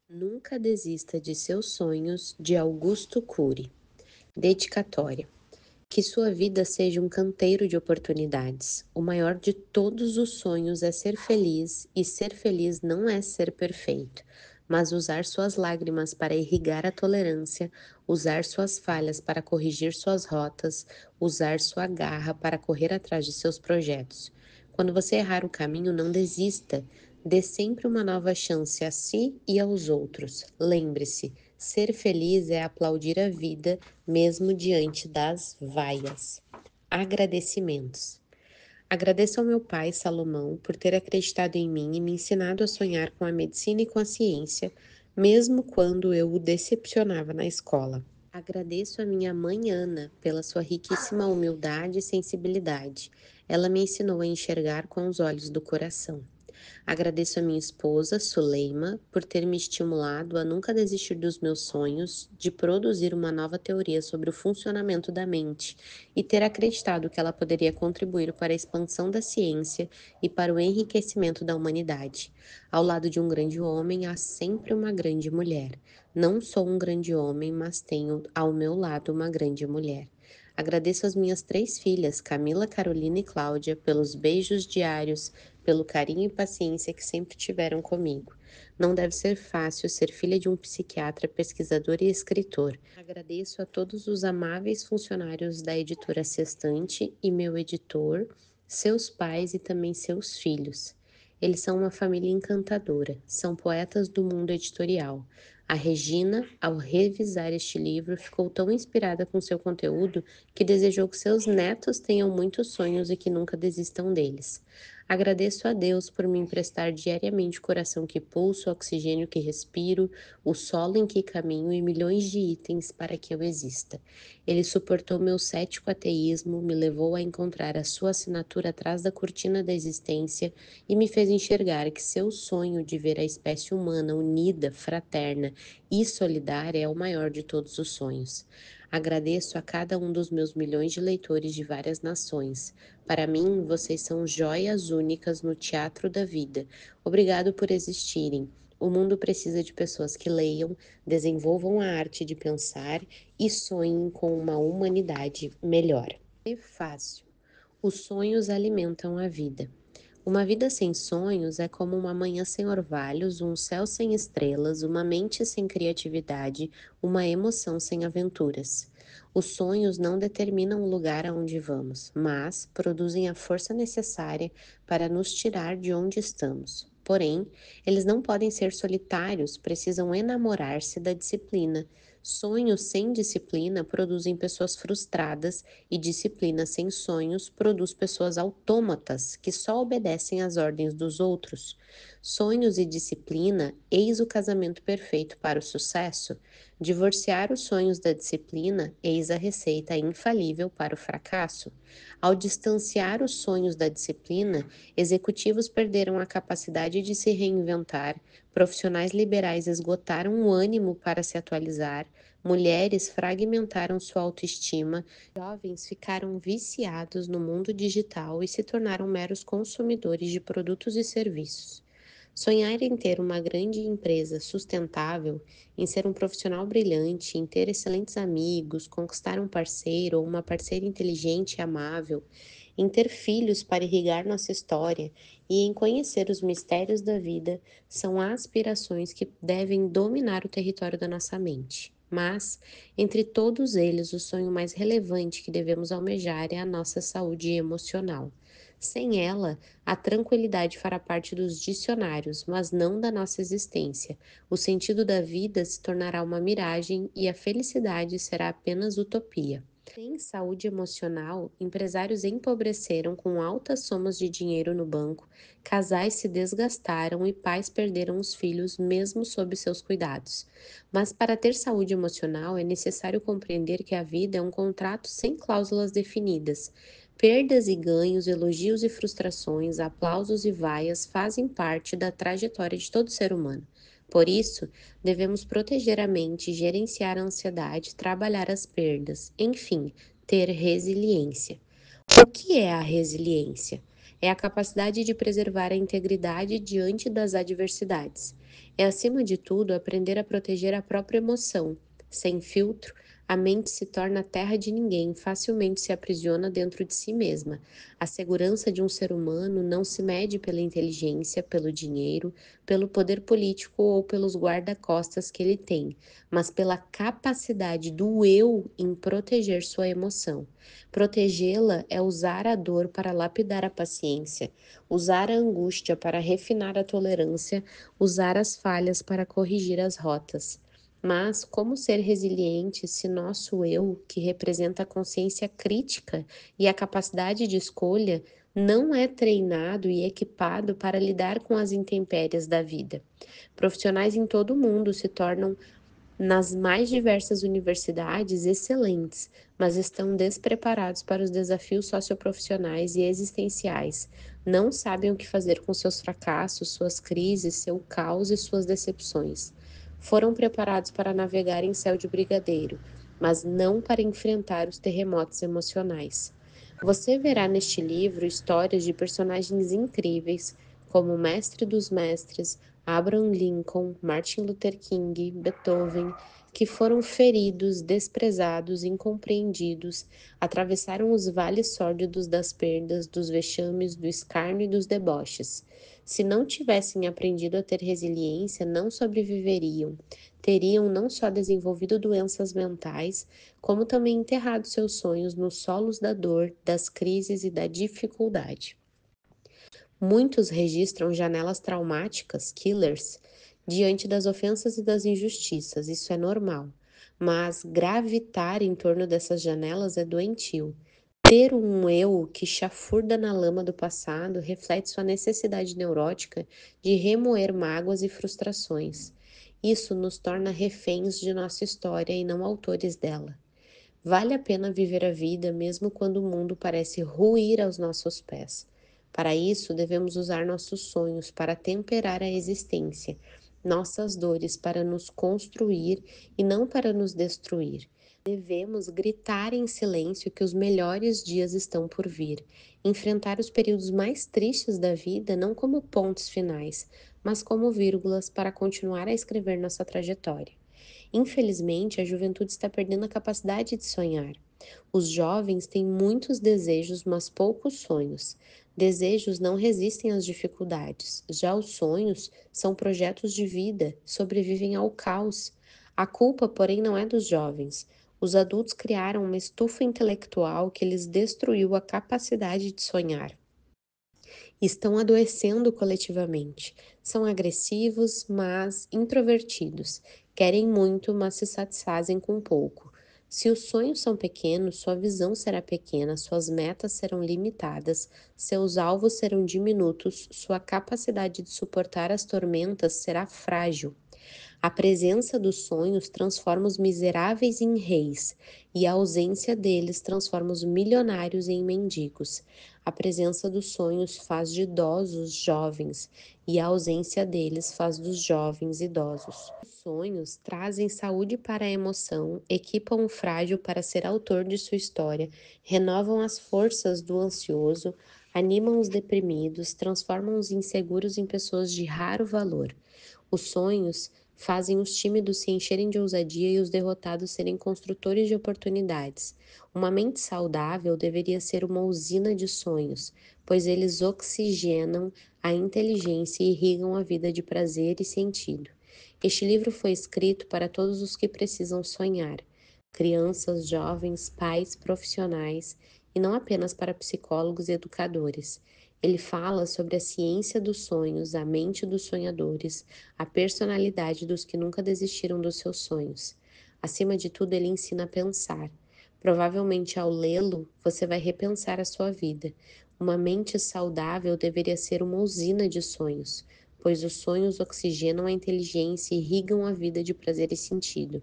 Nunca desista de seus sonhos, de Augusto Cury. Dedicatória. Que sua vida seja um canteiro de oportunidades. O maior de todos os sonhos é ser feliz, e ser feliz não é ser perfeito, mas usar suas lágrimas para irrigar a tolerância, usar suas falhas para corrigir suas rotas, usar sua garra para correr atrás de seus projetos. Quando você errar o caminho, não desista. Dê sempre uma nova chance a si e aos outros. Lembre-se, ser feliz é aplaudir a vida mesmo diante das vaias. Agradecimentos. Agradeço ao meu pai, Salomão, por ter acreditado em mim e me ensinado a sonhar com a medicina e com a ciência, mesmo quando eu o decepcionava na escola. Agradeço a minha mãe Ana pela sua riquíssima humildade e sensibilidade. Ela me ensinou a enxergar com os olhos do coração. Agradeço a minha esposa, Suleima, por ter me estimulado a nunca desistir dos meus sonhos de produzir uma nova teoria sobre o funcionamento da mente e ter acreditado que ela poderia contribuir para a expansão da ciência e para o enriquecimento da humanidade. Ao lado de um grande homem há sempre uma grande mulher. Não sou um grande homem, mas tenho ao meu lado uma grande mulher. Agradeço às minhas três filhas, Camila, Carolina e Cláudia, pelos beijos diários, pelo carinho e paciência que sempre tiveram comigo. Não deve ser fácil ser filha de um psiquiatra, pesquisador e escritor. Agradeço a todos os amáveis funcionários da editora Sextante e meu editor, seus pais e também seus filhos. Eles são uma família encantadora, são poetas do mundo editorial. A Regina, ao revisar este livro, ficou tão inspirada com seu conteúdo que desejou que seus netos tenham muitos sonhos e que nunca desistam deles. Agradeço a Deus por me emprestar diariamente o coração que pulso, o oxigênio que respiro, o solo em que caminho e milhões de itens para que eu exista. Ele suportou meu cético ateísmo, me levou a encontrar a sua assinatura atrás da cortina da existência e me fez enxergar que seu sonho de ver a espécie humana unida, fraterna e solidária é o maior de todos os sonhos. Agradeço a cada um dos meus milhões de leitores de várias nações. Para mim, vocês são joias únicas no teatro da vida. Obrigado por existirem. O mundo precisa de pessoas que leiam, desenvolvam a arte de pensar e sonhem com uma humanidade melhor. É fácil. Os sonhos alimentam a vida. Uma vida sem sonhos é como uma manhã sem orvalhos, um céu sem estrelas, uma mente sem criatividade, uma emoção sem aventuras. Os sonhos não determinam o lugar aonde vamos, mas produzem a força necessária para nos tirar de onde estamos. Porém, eles não podem ser solitários, precisam enamorar-se da disciplina. Sonhos sem disciplina produzem pessoas frustradas e disciplina sem sonhos produz pessoas autômatas que só obedecem às ordens dos outros. Sonhos e disciplina, eis o casamento perfeito para o sucesso. Divorciar os sonhos da disciplina, eis a receita infalível para o fracasso. Ao distanciar os sonhos da disciplina, executivos perderam a capacidade de se reinventar, profissionais liberais esgotaram o ânimo para se atualizar, mulheres fragmentaram sua autoestima, jovens ficaram viciados no mundo digital e se tornaram meros consumidores de produtos e serviços. Sonhar em ter uma grande empresa sustentável, em ser um profissional brilhante, em ter excelentes amigos, conquistar um parceiro ou uma parceira inteligente e amável, em ter filhos para irrigar nossa história e em conhecer os mistérios da vida são aspirações que devem dominar o território da nossa mente. Mas, entre todos eles, o sonho mais relevante que devemos almejar é a nossa saúde emocional. Sem ela, a tranquilidade fará parte dos dicionários, mas não da nossa existência. O sentido da vida se tornará uma miragem e a felicidade será apenas utopia. Sem saúde emocional, empresários empobreceram com altas somas de dinheiro no banco, casais se desgastaram e pais perderam os filhos mesmo sob seus cuidados. Mas para ter saúde emocional é necessário compreender que a vida é um contrato sem cláusulas definidas. Perdas e ganhos, elogios e frustrações, aplausos e vaias fazem parte da trajetória de todo ser humano. Por isso, devemos proteger a mente, gerenciar a ansiedade, trabalhar as perdas, enfim, ter resiliência. O que é a resiliência? É a capacidade de preservar a integridade diante das adversidades. É, acima de tudo, aprender a proteger a própria emoção. Sem filtro, a mente se torna terra de ninguém, facilmente se aprisiona dentro de si mesma. A segurança de um ser humano não se mede pela inteligência, pelo dinheiro, pelo poder político ou pelos guarda-costas que ele tem, mas pela capacidade do eu em proteger sua emoção. Protegê-la é usar a dor para lapidar a paciência, usar a angústia para refinar a tolerância, usar as falhas para corrigir as rotas. Mas como ser resiliente se nosso eu, que representa a consciência crítica e a capacidade de escolha, não é treinado e equipado para lidar com as intempéries da vida? Profissionais em todo o mundo se tornam nas mais diversas universidades excelentes, mas estão despreparados para os desafios socioprofissionais e existenciais. Não sabem o que fazer com seus fracassos, suas crises, seu caos e suas decepções. Foram preparados para navegar em céu de brigadeiro, mas não para enfrentar os terremotos emocionais. Você verá neste livro histórias de personagens incríveis, como o Mestre dos Mestres, Abraham Lincoln, Martin Luther King, Beethoven, que foram feridos, desprezados, incompreendidos, atravessaram os vales sórdidos das perdas, dos vexames, do escárnio e dos deboches. Se não tivessem aprendido a ter resiliência, não sobreviveriam. Teriam não só desenvolvido doenças mentais, como também enterrado seus sonhos nos solos da dor, das crises e da dificuldade. Muitos registram janelas traumáticas, killers, diante das ofensas e das injustiças, isso é normal. Mas gravitar em torno dessas janelas é doentio. Ter um eu que chafurda na lama do passado reflete sua necessidade neurótica de remoer mágoas e frustrações. Isso nos torna reféns de nossa história e não autores dela. Vale a pena viver a vida mesmo quando o mundo parece ruir aos nossos pés. Para isso, devemos usar nossos sonhos para temperar a existência, nossas dores para nos construir e não para nos destruir. Devemos gritar em silêncio que os melhores dias estão por vir, enfrentar os períodos mais tristes da vida não como pontos finais, mas como vírgulas para continuar a escrever nossa trajetória. Infelizmente, a juventude está perdendo a capacidade de sonhar. Os jovens têm muitos desejos, mas poucos sonhos. Desejos não resistem às dificuldades. Já os sonhos são projetos de vida, sobrevivem ao caos. A culpa, porém, não é dos jovens. Os adultos criaram uma estufa intelectual que lhes destruiu a capacidade de sonhar. Estão adoecendo coletivamente. São agressivos, mas introvertidos. Querem muito, mas se satisfazem com pouco. Se os sonhos são pequenos, sua visão será pequena, suas metas serão limitadas, seus alvos serão diminutos, sua capacidade de suportar as tormentas será frágil. A presença dos sonhos transforma os miseráveis em reis, e a ausência deles transforma os milionários em mendigos. A presença dos sonhos faz de idosos jovens, e a ausência deles faz dos jovens idosos. Os sonhos trazem saúde para a emoção, equipam o frágil para ser autor de sua história, renovam as forças do ansioso, animam os deprimidos, transformam os inseguros em pessoas de raro valor. Os sonhos fazem os tímidos se encherem de ousadia e os derrotados serem construtores de oportunidades. Uma mente saudável deveria ser uma usina de sonhos, pois eles oxigenam a inteligência e irrigam a vida de prazer e sentido. Este livro foi escrito para todos os que precisam sonhar, crianças, jovens, pais, profissionais, e não apenas para psicólogos e educadores. Ele fala sobre a ciência dos sonhos, a mente dos sonhadores, a personalidade dos que nunca desistiram dos seus sonhos. Acima de tudo, ele ensina a pensar. Provavelmente, ao lê-lo, você vai repensar a sua vida. Uma mente saudável deveria ser uma usina de sonhos, pois os sonhos oxigenam a inteligência e irrigam a vida de prazer e sentido.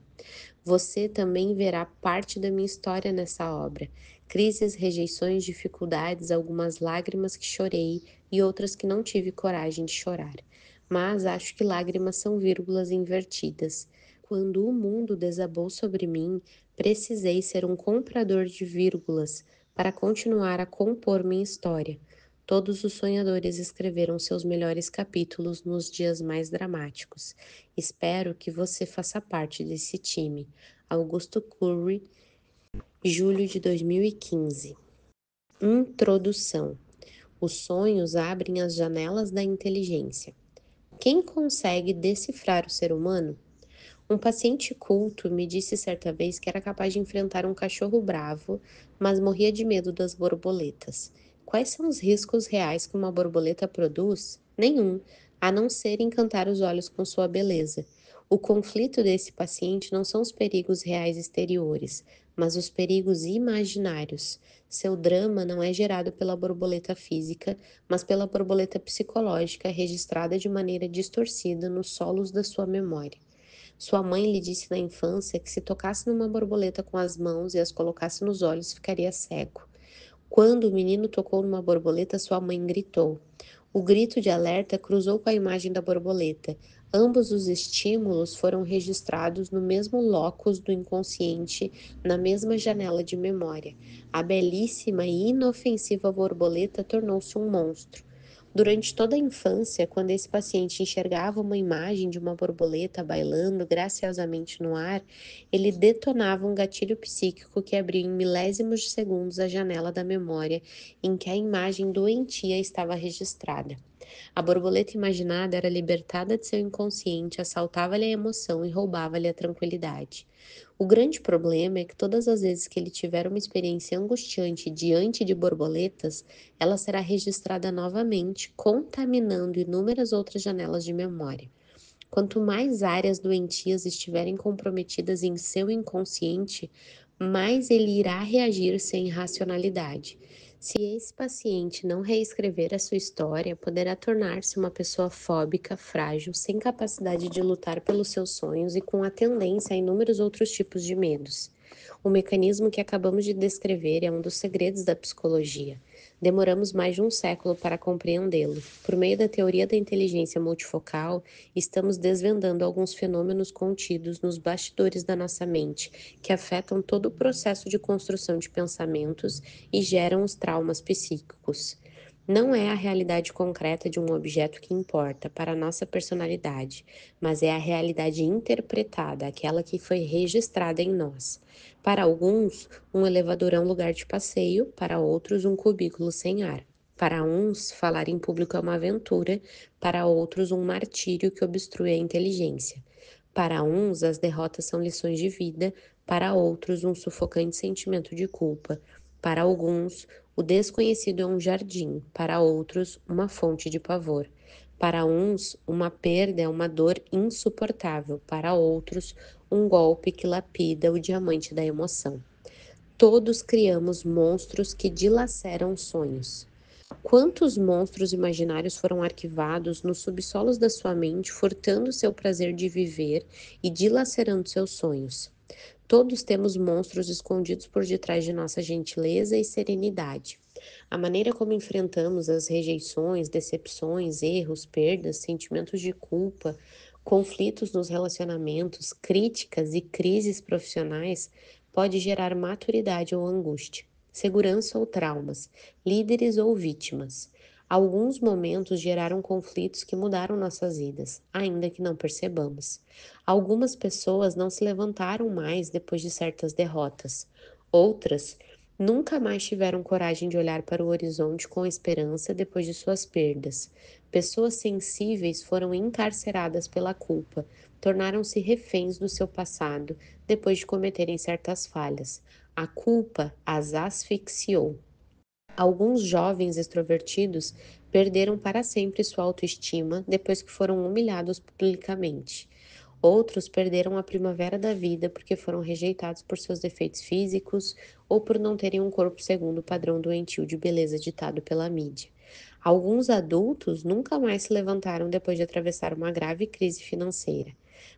Você também verá parte da minha história nessa obra. Crises, rejeições, dificuldades, algumas lágrimas que chorei e outras que não tive coragem de chorar. Mas acho que lágrimas são vírgulas invertidas. Quando o mundo desabou sobre mim, precisei ser um comprador de vírgulas para continuar a compor minha história. Todos os sonhadores escreveram seus melhores capítulos nos dias mais dramáticos. Espero que você faça parte desse time. Augusto Curry, julho de 2015. Introdução. Os sonhos abrem as janelas da inteligência. Quem consegue decifrar o ser humano? Um paciente culto me disse certa vez que era capaz de enfrentar um cachorro bravo, mas morria de medo das borboletas. Quais são os riscos reais que uma borboleta produz? Nenhum, a não ser encantar os olhos com sua beleza. O conflito desse paciente não são os perigos reais exteriores, mas os perigos imaginários. Seu drama não é gerado pela borboleta física, mas pela borboleta psicológica registrada de maneira distorcida nos solos da sua memória. Sua mãe lhe disse na infância que se tocasse numa borboleta com as mãos e as colocasse nos olhos, ficaria cego. Quando o menino tocou numa borboleta, sua mãe gritou. O grito de alerta cruzou com a imagem da borboleta. Ambos os estímulos foram registrados no mesmo locus do inconsciente, na mesma janela de memória. A belíssima e inofensiva borboleta tornou-se um monstro. Durante toda a infância, quando esse paciente enxergava uma imagem de uma borboleta bailando graciosamente no ar, ele detonava um gatilho psíquico que abria em milésimos de segundos a janela da memória em que a imagem doentia estava registrada. A borboleta imaginada era libertada de seu inconsciente, assaltava-lhe a emoção e roubava-lhe a tranquilidade. O grande problema é que todas as vezes que ele tiver uma experiência angustiante diante de borboletas, ela será registrada novamente, contaminando inúmeras outras janelas de memória. Quanto mais áreas doentias estiverem comprometidas em seu inconsciente, mais ele irá reagir sem racionalidade. Se esse paciente não reescrever a sua história, poderá tornar-se uma pessoa fóbica, frágil, sem capacidade de lutar pelos seus sonhos e com a tendência a inúmeros outros tipos de medos. O mecanismo que acabamos de descrever é um dos segredos da psicologia. Demoramos mais de um século para compreendê-lo. Por meio da teoria da inteligência multifocal, estamos desvendando alguns fenômenos contidos nos bastidores da nossa mente, que afetam todo o processo de construção de pensamentos e geram os traumas psíquicos. Não é a realidade concreta de um objeto que importa para a nossa personalidade, mas é a realidade interpretada, aquela que foi registrada em nós. Para alguns, um elevador é um lugar de passeio, para outros, um cubículo sem ar. Para uns, falar em público é uma aventura, para outros, um martírio que obstrui a inteligência. Para uns, as derrotas são lições de vida, para outros, um sufocante sentimento de culpa. Para alguns, o desconhecido é um jardim, para outros, uma fonte de pavor. Para uns, uma perda é uma dor insuportável, para outros, um golpe que lapida o diamante da emoção. Todos criamos monstros que dilaceram sonhos. Quantos monstros imaginários foram arquivados nos subsolos da sua mente, furtando seu prazer de viver e dilacerando seus sonhos? Todos temos monstros escondidos por detrás de nossa gentileza e serenidade. A maneira como enfrentamos as rejeições, decepções, erros, perdas, sentimentos de culpa, conflitos nos relacionamentos, críticas e crises profissionais pode gerar maturidade ou angústia, segurança ou traumas, líderes ou vítimas. Alguns momentos geraram conflitos que mudaram nossas vidas, ainda que não percebamos. Algumas pessoas não se levantaram mais depois de certas derrotas. Outras nunca mais tiveram coragem de olhar para o horizonte com esperança depois de suas perdas. Pessoas sensíveis foram encarceradas pela culpa, tornaram-se reféns do seu passado depois de cometerem certas falhas. A culpa as asfixiou. Alguns jovens extrovertidos perderam para sempre sua autoestima depois que foram humilhados publicamente. Outros perderam a primavera da vida porque foram rejeitados por seus defeitos físicos ou por não terem um corpo segundo o padrão doentio de beleza ditado pela mídia. Alguns adultos nunca mais se levantaram depois de atravessar uma grave crise financeira.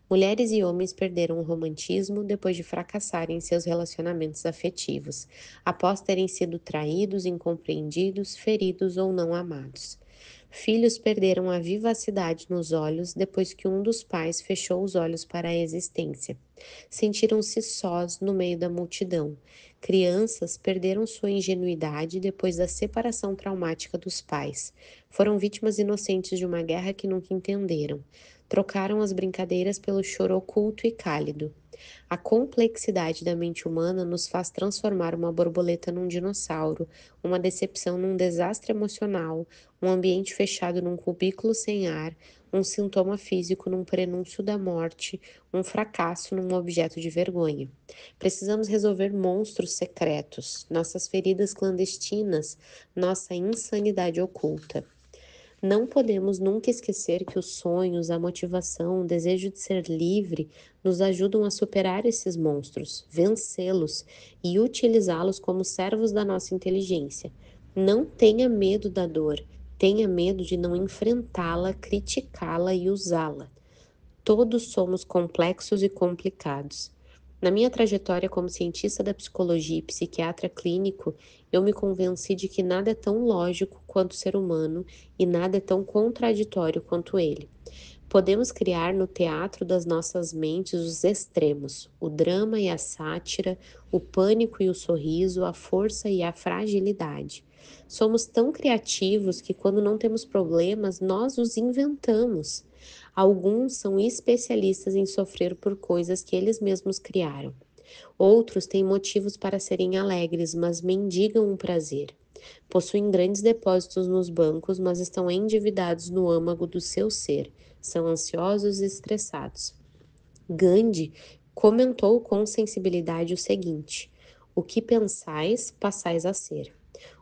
Mulheres e homens perderam o romantismo depois de fracassarem em seus relacionamentos afetivos, após terem sido traídos, incompreendidos, feridos ou não amados. Filhos perderam a vivacidade nos olhos depois que um dos pais fechou os olhos para a existência. Sentiram-se sós no meio da multidão. Crianças perderam sua ingenuidade depois da separação traumática dos pais. Foram vítimas inocentes de uma guerra que nunca entenderam. Trocaram as brincadeiras pelo choro oculto e cálido. A complexidade da mente humana nos faz transformar uma borboleta num dinossauro, uma decepção num desastre emocional, um ambiente fechado num cubículo sem ar, um sintoma físico num prenúncio da morte, um fracasso num objeto de vergonha. Precisamos resolver monstros secretos, nossas feridas clandestinas, nossa insanidade oculta. Não podemos nunca esquecer que os sonhos, a motivação, o desejo de ser livre nos ajudam a superar esses monstros, vencê-los e utilizá-los como servos da nossa inteligência. Não tenha medo da dor, tenha medo de não enfrentá-la, criticá-la e usá-la. Todos somos complexos e complicados. Na minha trajetória como cientista da psicologia e psiquiatra clínico, eu me convenci de que nada é tão lógico quanto o ser humano e nada é tão contraditório quanto ele. Podemos criar no teatro das nossas mentes os extremos, o drama e a sátira, o pânico e o sorriso, a força e a fragilidade. Somos tão criativos que, quando não temos problemas, nós os inventamos. Alguns são especialistas em sofrer por coisas que eles mesmos criaram. Outros têm motivos para serem alegres, mas mendigam o prazer. Possuem grandes depósitos nos bancos, mas estão endividados no âmago do seu ser. São ansiosos e estressados. Gandhi comentou com sensibilidade o seguinte: o que pensais, passais a ser.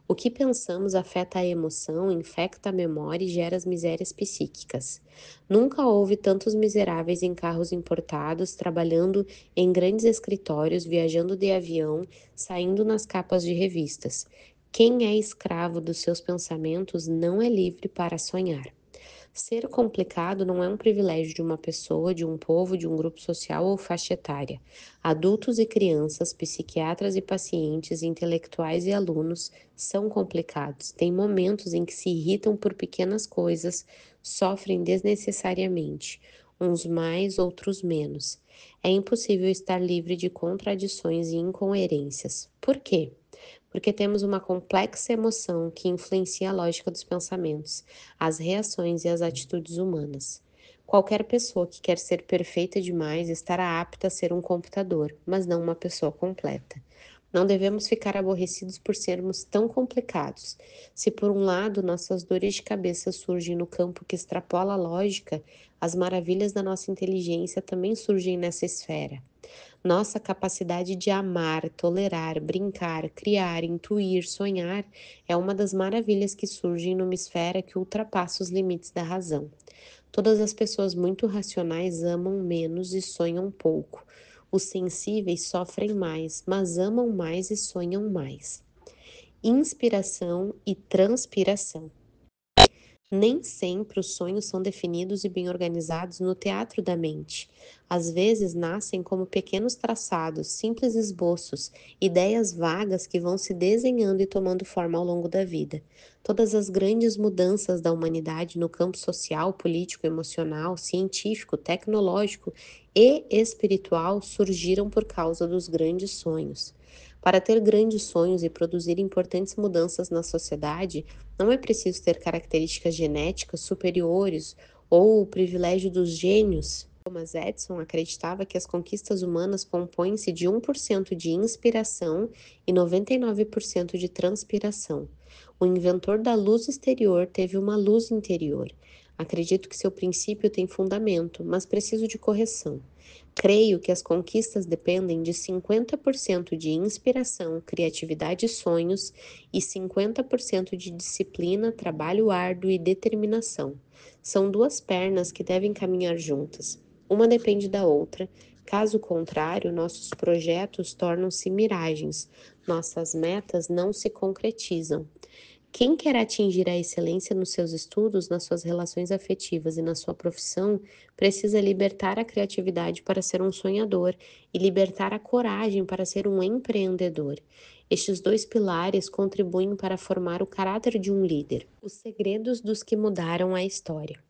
O que pensamos afeta a emoção, infecta a memória e gera as misérias psíquicas. Nunca houve tantos miseráveis em carros importados, trabalhando em grandes escritórios, viajando de avião, saindo nas capas de revistas. Quem é escravo dos seus pensamentos não é livre para sonhar. Ser complicado não é um privilégio de uma pessoa, de um povo, de um grupo social ou faixa etária. Adultos e crianças, psiquiatras e pacientes, intelectuais e alunos são complicados. Têm momentos em que se irritam por pequenas coisas, sofrem desnecessariamente, uns mais, outros menos. É impossível estar livre de contradições e incoerências. Por quê? Porque temos uma complexa emoção que influencia a lógica dos pensamentos, as reações e as atitudes humanas. Qualquer pessoa que quer ser perfeita demais estará apta a ser um computador, mas não uma pessoa completa. Não devemos ficar aborrecidos por sermos tão complicados. Se por um lado nossas dores de cabeça surgem no campo que extrapola a lógica, as maravilhas da nossa inteligência também surgem nessa esfera. Nossa capacidade de amar, tolerar, brincar, criar, intuir, sonhar é uma das maravilhas que surgem numa esfera que ultrapassa os limites da razão. Todas as pessoas muito racionais amam menos e sonham pouco. Os sensíveis sofrem mais, mas amam mais e sonham mais. Inspiração e transpiração. Nem sempre os sonhos são definidos e bem organizados no teatro da mente. Às vezes nascem como pequenos traçados, simples esboços, ideias vagas que vão se desenhando e tomando forma ao longo da vida. Todas as grandes mudanças da humanidade no campo social, político, emocional, científico, tecnológico e espiritual surgiram por causa dos grandes sonhos. Para ter grandes sonhos e produzir importantes mudanças na sociedade, não é preciso ter características genéticas superiores ou o privilégio dos gênios. Thomas Edison acreditava que as conquistas humanas compõem-se de 1% de inspiração e 99% de transpiração. O inventor da luz exterior teve uma luz interior. Acredito que seu princípio tem fundamento, mas preciso de correção. Creio que as conquistas dependem de 50% de inspiração, criatividade e sonhos e 50% de disciplina, trabalho árduo e determinação. São duas pernas que devem caminhar juntas. Uma depende da outra. Caso contrário, nossos projetos tornam-se miragens, nossas metas não se concretizam. Quem quer atingir a excelência nos seus estudos, nas suas relações afetivas e na sua profissão, precisa libertar a criatividade para ser um sonhador e libertar a coragem para ser um empreendedor. Estes dois pilares contribuem para formar o caráter de um líder. Os segredos dos que mudaram a história.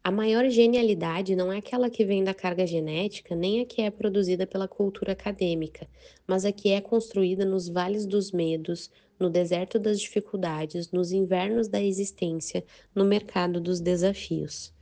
A maior genialidade não é aquela que vem da carga genética, nem a que é produzida pela cultura acadêmica, mas a que é construída nos vales dos medos, no deserto das dificuldades, nos invernos da existência, no mercado dos desafios.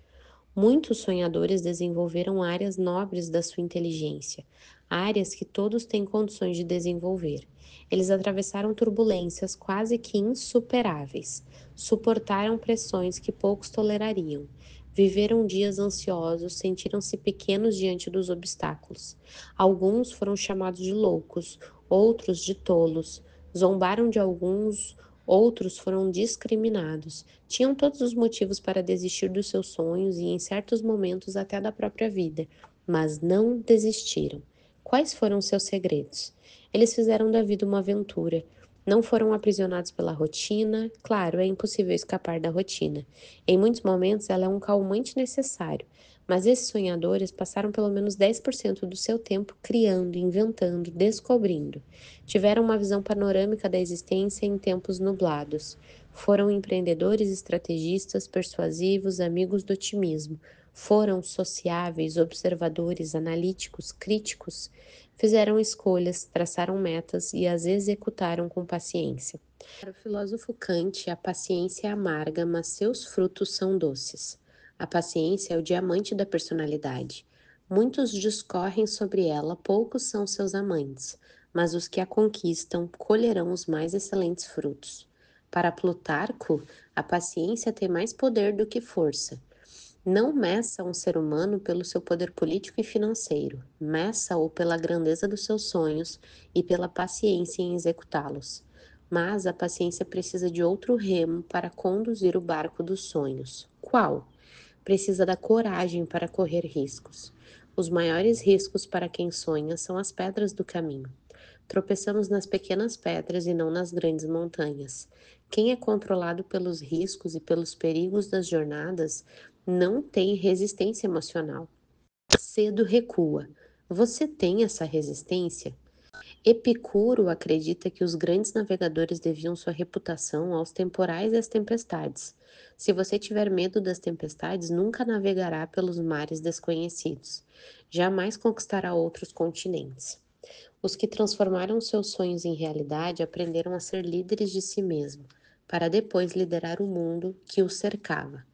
Muitos sonhadores desenvolveram áreas nobres da sua inteligência, áreas que todos têm condições de desenvolver. Eles atravessaram turbulências quase que insuperáveis, suportaram pressões que poucos tolerariam, viveram dias ansiosos, sentiram-se pequenos diante dos obstáculos. Alguns foram chamados de loucos, outros de tolos, zombaram de alguns, outros foram discriminados. Tinham todos os motivos para desistir dos seus sonhos e, em certos momentos, até da própria vida, mas não desistiram. Quais foram seus segredos? Eles fizeram da vida uma aventura. Não foram aprisionados pela rotina. Claro, é impossível escapar da rotina. Em muitos momentos, ela é um calmante necessário. Mas esses sonhadores passaram pelo menos 10% do seu tempo criando, inventando, descobrindo. Tiveram uma visão panorâmica da existência em tempos nublados. Foram empreendedores, estrategistas, persuasivos, amigos do otimismo. Foram sociáveis, observadores, analíticos, críticos. Fizeram escolhas, traçaram metas e as executaram com paciência. Para o filósofo Kant, a paciência é amarga, mas seus frutos são doces. A paciência é o diamante da personalidade. Muitos discorrem sobre ela, poucos são seus amantes, mas os que a conquistam colherão os mais excelentes frutos. Para Plutarco, a paciência tem mais poder do que força. Não meça um ser humano pelo seu poder político e financeiro, meça-o pela grandeza dos seus sonhos e pela paciência em executá-los. Mas a paciência precisa de outro remo para conduzir o barco dos sonhos. Qual? Precisa da coragem para correr riscos. Os maiores riscos para quem sonha são as pedras do caminho. Tropeçamos nas pequenas pedras e não nas grandes montanhas. Quem é controlado pelos riscos e pelos perigos das jornadas não tem resistência emocional. Cedo recua. Você tem essa resistência? Epicuro acredita que os grandes navegadores deviam sua reputação aos temporais e às tempestades. Se você tiver medo das tempestades, nunca navegará pelos mares desconhecidos. Jamais conquistará outros continentes. Os que transformaram seus sonhos em realidade aprenderam a ser líderes de si mesmo, para depois liderar o mundo que os cercava.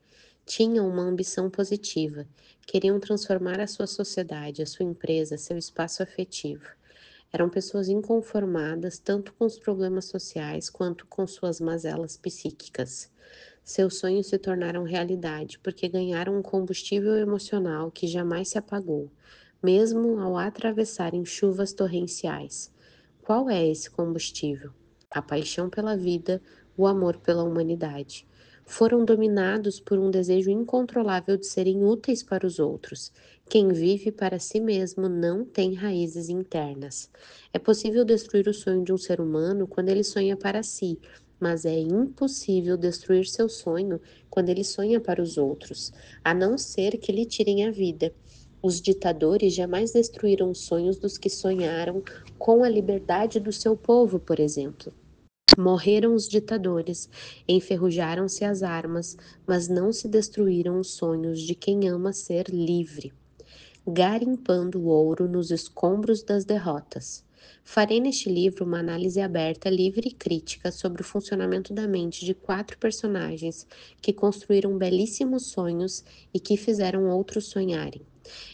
Tinham uma ambição positiva, queriam transformar a sua sociedade, a sua empresa, seu espaço afetivo. Eram pessoas inconformadas tanto com os problemas sociais quanto com suas mazelas psíquicas. Seus sonhos se tornaram realidade porque ganharam um combustível emocional que jamais se apagou, mesmo ao atravessarem chuvas torrenciais. Qual é esse combustível? A paixão pela vida, o amor pela humanidade. Foram dominados por um desejo incontrolável de serem úteis para os outros. Quem vive para si mesmo não tem raízes internas. É possível destruir o sonho de um ser humano quando ele sonha para si, mas é impossível destruir seu sonho quando ele sonha para os outros, a não ser que lhe tirem a vida. Os ditadores jamais destruíram os sonhos dos que sonharam com a liberdade do seu povo, por exemplo. Morreram os ditadores, enferrujaram-se as armas, mas não se destruíram os sonhos de quem ama ser livre. Garimpando o ouro nos escombros das derrotas. Farei neste livro uma análise aberta, livre e crítica sobre o funcionamento da mente de 4 personagens que construíram belíssimos sonhos e que fizeram outros sonharem.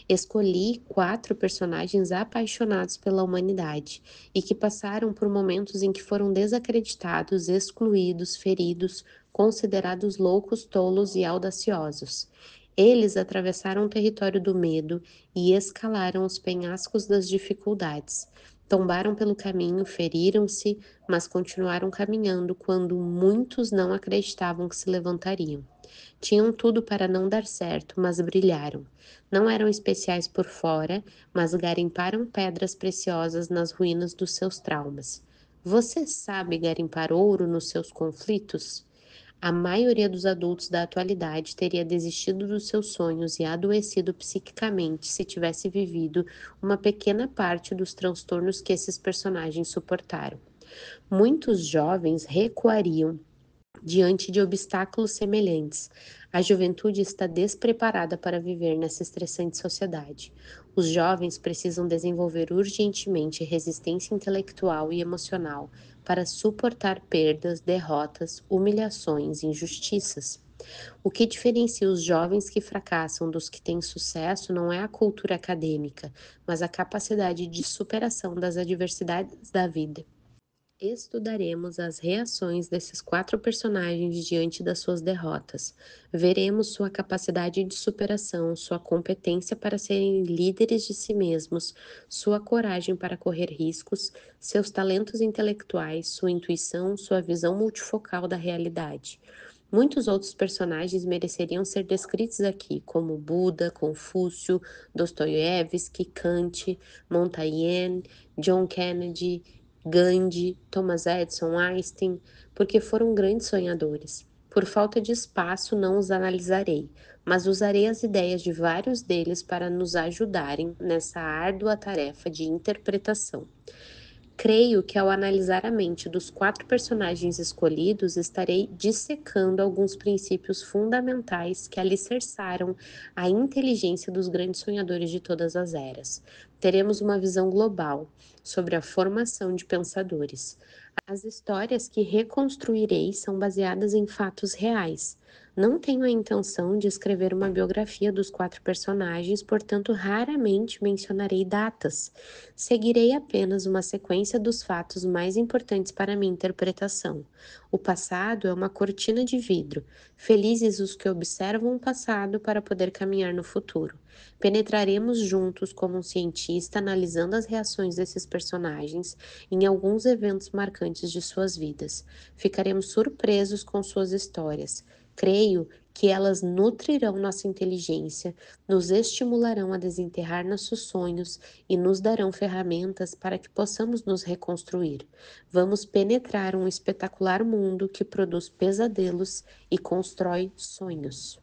Escolhi 4 personagens apaixonados pela humanidade e que passaram por momentos em que foram desacreditados, excluídos, feridos, considerados loucos, tolos e audaciosos. Eles atravessaram o território do medo e escalaram os penhascos das dificuldades. Tombaram pelo caminho, feriram-se, mas continuaram caminhando quando muitos não acreditavam que se levantariam. Tinham tudo para não dar certo, mas brilharam. Não eram especiais por fora, mas garimparam pedras preciosas nas ruínas dos seus traumas. Você sabe garimpar ouro nos seus conflitos? A maioria dos adultos da atualidade teria desistido dos seus sonhos e adoecido psiquicamente se tivesse vivido uma pequena parte dos transtornos que esses personagens suportaram. Muitos jovens recuariam diante de obstáculos semelhantes. A juventude está despreparada para viver nessa estressante sociedade. Os jovens precisam desenvolver urgentemente resistência intelectual e emocional para suportar perdas, derrotas, humilhações, injustiças. O que diferencia os jovens que fracassam dos que têm sucesso não é a cultura acadêmica, mas a capacidade de superação das adversidades da vida. Estudaremos as reações desses quatro personagens diante das suas derrotas. Veremos sua capacidade de superação, sua competência para serem líderes de si mesmos, sua coragem para correr riscos, seus talentos intelectuais, sua intuição, sua visão multifocal da realidade. Muitos outros personagens mereceriam ser descritos aqui, como Buda, Confúcio, Dostoiévski, Kant, Montaigne, John Kennedy, Gandhi, Thomas Edison, Einstein, porque foram grandes sonhadores. Por falta de espaço, não os analisarei, mas usarei as ideias de vários deles para nos ajudarem nessa árdua tarefa de interpretação. Creio que ao analisar a mente dos quatro personagens escolhidos, estarei dissecando alguns princípios fundamentais que alicerçaram a inteligência dos grandes sonhadores de todas as eras. Teremos uma visão global sobre a formação de pensadores. As histórias que reconstruirei são baseadas em fatos reais. Não tenho a intenção de escrever uma biografia dos quatro personagens, portanto, raramente mencionarei datas. Seguirei apenas uma sequência dos fatos mais importantes para minha interpretação. O passado é uma cortina de vidro. Felizes os que observam o passado para poder caminhar no futuro. Penetraremos juntos como um cientista analisando as reações desses personagens em alguns eventos marcantes de suas vidas. Ficaremos surpresos com suas histórias. Creio que elas nutrirão nossa inteligência, nos estimularão a desenterrar nossos sonhos e nos darão ferramentas para que possamos nos reconstruir. Vamos penetrar um espetacular mundo que produz pesadelos e constrói sonhos.